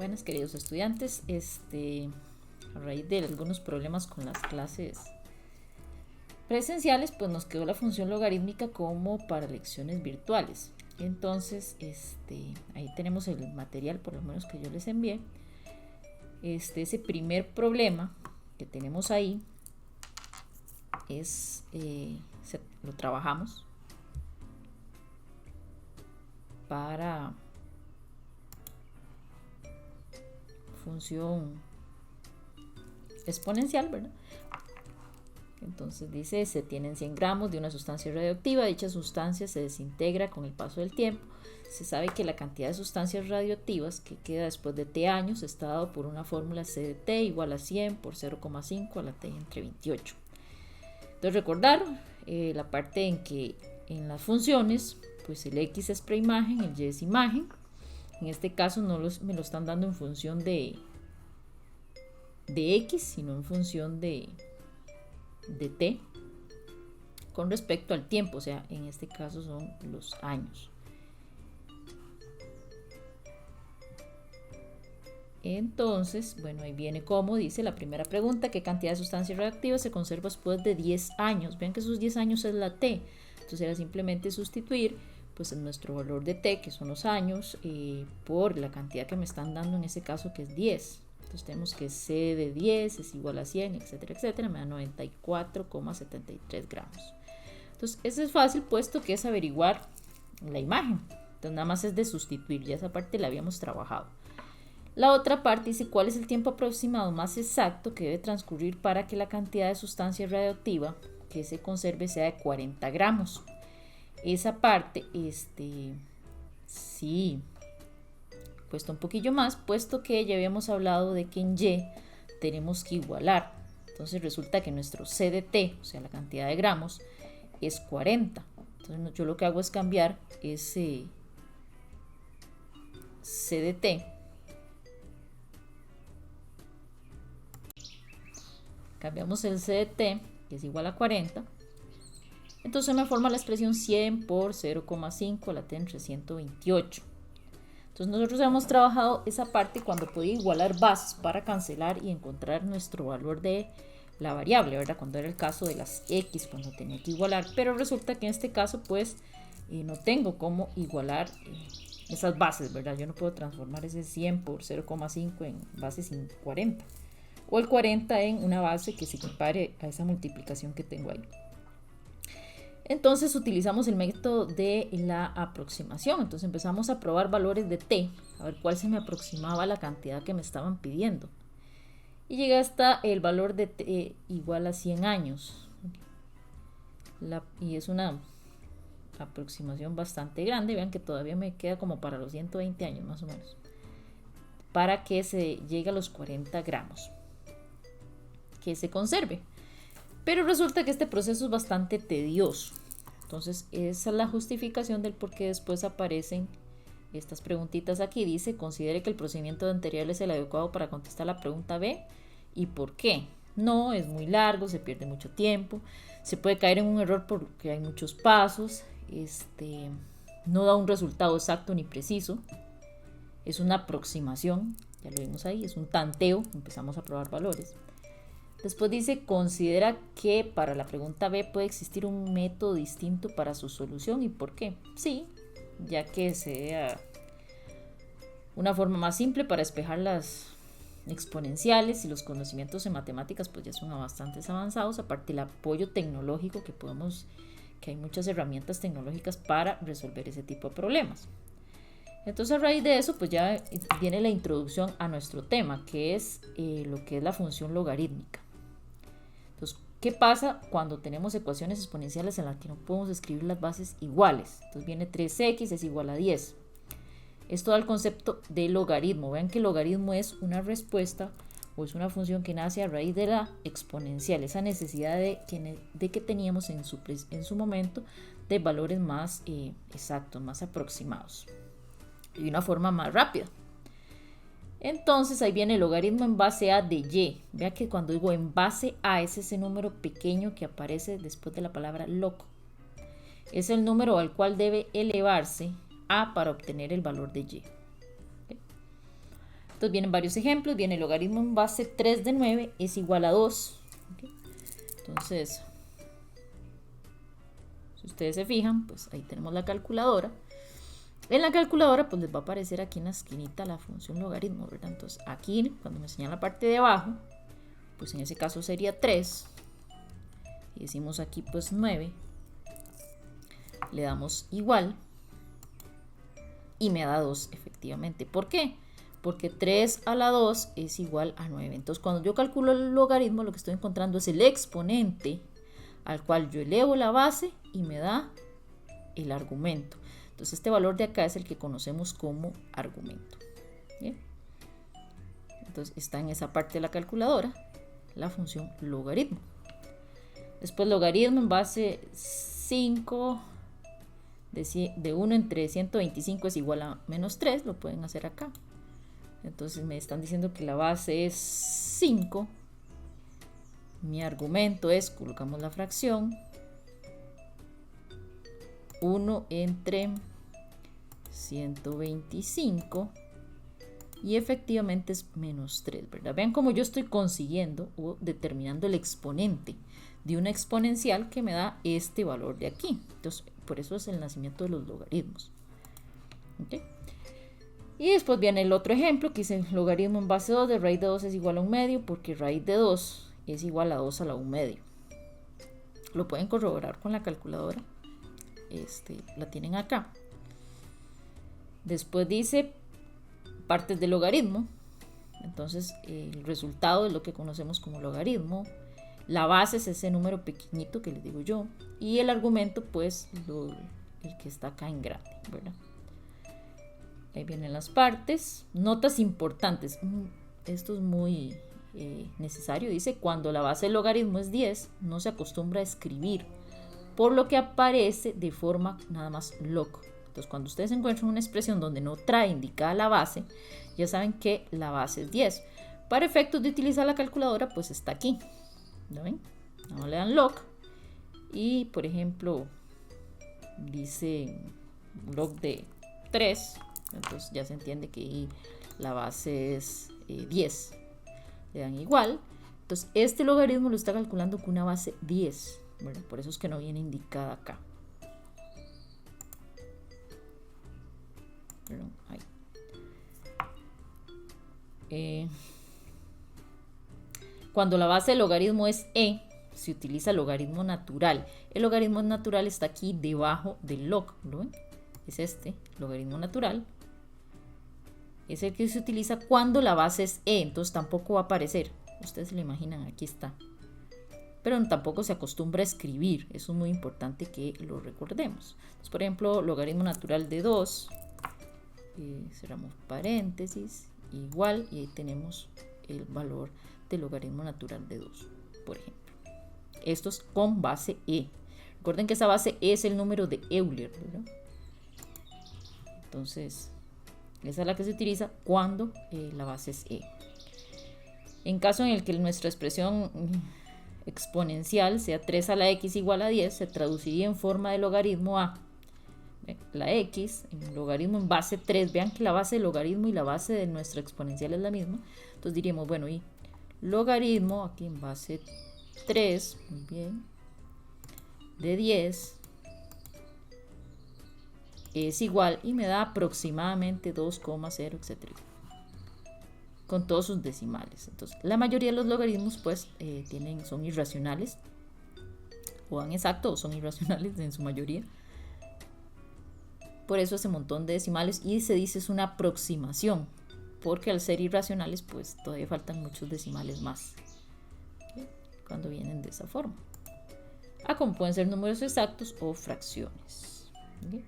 Buenas, queridos estudiantes. A raíz de algunos problemas con las clases presenciales, pues nos quedó la función logarítmica como para lecciones virtuales. Entonces, ahí tenemos el material, por lo menos que yo les envié. Ese primer problema que tenemos ahí lo trabajamos para función exponencial, ¿verdad? Entonces dice, se tienen 100 gramos de una sustancia radioactiva, dicha sustancia se desintegra con el paso del tiempo. Se sabe que la cantidad de sustancias radioactivas que queda después de T años está dado por una fórmula C de T igual a 100 por 0,5 a la T entre 28. Entonces recordar la parte en que en las funciones, pues el X es preimagen, el Y es imagen. En este caso no me lo están dando en función de X, sino en función de T con respecto al tiempo, o sea, en este caso son los años. Entonces, bueno, ahí viene como dice la primera pregunta: ¿qué cantidad de sustancia radioactiva se conserva después de 10 años? Vean que esos 10 años es la T, entonces era simplemente sustituir pues en nuestro valor de T, que son los años, por la cantidad que me están dando en ese caso, que es 10. Entonces tenemos que C de 10 es igual a 100, etcétera, etcétera, me da 94,73 gramos. Entonces eso es fácil, puesto que es averiguar la imagen. Entonces nada más es de sustituir, ya esa parte la habíamos trabajado. La otra parte dice cuál es el tiempo aproximado más exacto que debe transcurrir para que la cantidad de sustancia radioactiva que se conserve sea de 40 gramos. Esa parte, sí, cuesta un poquillo más, puesto que ya habíamos hablado de que en Y tenemos que igualar. Entonces resulta que nuestro C de T, o sea, la cantidad de gramos, es 40. Entonces yo lo que hago es cambiar ese C de T. Cambiamos el C de T, que es igual a 40. Entonces me forma la expresión 100 por 0,5 a la T entre 128. Entonces nosotros hemos trabajado esa parte cuando podía igualar bases para cancelar y encontrar nuestro valor de la variable, ¿verdad? Cuando era el caso de las X, cuando tenía que igualar. Pero resulta que en este caso, pues, no tengo cómo igualar esas bases, ¿verdad? Yo no puedo transformar ese 100 por 0,5 en base sin 40. O el 40 en una base que se equipare a esa multiplicación que tengo ahí. Entonces utilizamos el método de la aproximación. Entonces empezamos a probar valores de T, a ver cuál se me aproximaba a la cantidad que me estaban pidiendo. Y llegué hasta el valor de T igual a 100 años. Y es una aproximación bastante grande. Vean que todavía me queda como para los 120 años más o menos, para que se llegue a los 40 gramos, que se conserve. Pero resulta que este proceso es bastante tedioso. Entonces esa es la justificación del por qué después aparecen estas preguntitas aquí. Dice, considere que el procedimiento anterior es el adecuado para contestar la pregunta B. ¿Y por qué? No, es muy largo, se pierde mucho tiempo, se puede caer en un error porque hay muchos pasos, no da un resultado exacto ni preciso, es una aproximación, ya lo vimos ahí, es un tanteo, empezamos a probar valores. Después dice, considera que para la pregunta B puede existir un método distinto para su solución. ¿Y por qué? Sí, ya que sea una forma más simple para despejar las exponenciales, y los conocimientos en matemáticas pues ya son bastante avanzados, aparte del apoyo tecnológico que hay muchas herramientas tecnológicas para resolver ese tipo de problemas. Entonces a raíz de eso pues ya viene la introducción a nuestro tema, que es lo que es la función logarítmica. Entonces, ¿qué pasa cuando tenemos ecuaciones exponenciales en las que no podemos escribir las bases iguales? Entonces viene 3x es igual a 10. Esto da el concepto de logaritmo. Vean que el logaritmo es una respuesta o es una función que nace a raíz de la exponencial, esa necesidad de que teníamos en su momento de valores más exactos, más aproximados y de una forma más rápida. Entonces ahí viene el logaritmo en base a de y. Vea que cuando digo en base a es ese número pequeño que aparece después de la palabra log. Es el número al cual debe elevarse a para obtener el valor de y. Entonces vienen varios ejemplos. Viene el logaritmo en base 3 de 9 es igual a 2. ¿Okay? Entonces, si ustedes se fijan, pues ahí tenemos la calculadora. En la calculadora pues les va a aparecer aquí en la esquinita la función logaritmo, ¿verdad? Entonces aquí, cuando me señala la parte de abajo, pues en ese caso sería 3. Y decimos aquí pues 9. Le damos igual. Y me da 2 efectivamente. ¿Por qué? Porque 3 a la 2 es igual a 9. Entonces cuando yo calculo el logaritmo, lo que estoy encontrando es el exponente al cual yo elevo la base y me da el argumento. Entonces este valor de acá es el que conocemos como argumento. ¿Bien? Entonces está en esa parte de la calculadora la función logaritmo. Después logaritmo en base 5 de 1 entre 125 es igual a menos 3. Lo pueden hacer acá. Entonces me están diciendo que la base es 5. Mi argumento es, colocamos la fracción, 1 entre 125 y efectivamente es menos 3, ¿verdad? Vean cómo yo estoy consiguiendo o determinando el exponente de una exponencial que me da este valor de aquí. Entonces, por eso es el nacimiento de los logaritmos. ¿Okay? Y después viene el otro ejemplo que dice logaritmo en base 2 de raíz de 2 es igual a 1 medio, porque raíz de 2 es igual a 2 a la 1 medio. Lo pueden corroborar con la calculadora. La tienen acá. Después dice partes del logaritmo. Entonces el resultado es lo que conocemos como logaritmo. La base es ese número pequeñito que les digo yo. Y el argumento pues el que está acá en grande, ¿verdad? Ahí vienen las partes. Notas importantes. Esto es muy necesario. Dice, cuando la base del logaritmo es 10, no se acostumbra a escribir, por lo que aparece de forma nada más log. Entonces, cuando ustedes encuentran una expresión donde no trae indicada la base, ya saben que la base es 10. Para efectos de utilizar la calculadora, pues está aquí. ¿Lo ven? Ahora le dan log. Y, por ejemplo, dice log de 3. Entonces ya se entiende que la base es 10. Le dan igual. Entonces este logaritmo lo está calculando con una base 10, ¿verdad? Por eso es que no viene indicada acá. Perdón, ahí. Cuando la base del logaritmo es e, se utiliza el logaritmo natural. El logaritmo natural está aquí debajo del log, ¿lo ven? Es este logaritmo natural. Es el que se utiliza cuando la base es e, entonces tampoco va a aparecer. Ustedes se lo imaginan, aquí está. Pero tampoco se acostumbra a escribir. Eso es muy importante que lo recordemos. Entonces, por ejemplo, logaritmo natural de 2. Cerramos paréntesis, igual, y ahí tenemos el valor del logaritmo natural de 2, por ejemplo. Esto es con base e. Recuerden que esa base e es el número de Euler, ¿verdad? Entonces, esa es la que se utiliza cuando la base es e. En caso en el que nuestra expresión exponencial sea 3 a la x igual a 10, se traduciría en forma de logaritmo a la x, en logaritmo en base 3. Vean que la base del logaritmo y la base de nuestra exponencial es la misma. Entonces diríamos, bueno, y logaritmo aquí en base 3, muy bien, de 10 es igual, y me da aproximadamente 2,0, etcétera, con todos sus decimales. Entonces, la mayoría de los logaritmos pues son irracionales, o dan exacto o son irracionales en su mayoría. Por eso ese montón de decimales, y se dice es una aproximación, porque al ser irracionales pues todavía faltan muchos decimales más, ¿sí? Cuando vienen de esa forma. Como pueden ser números exactos o fracciones, ¿sí?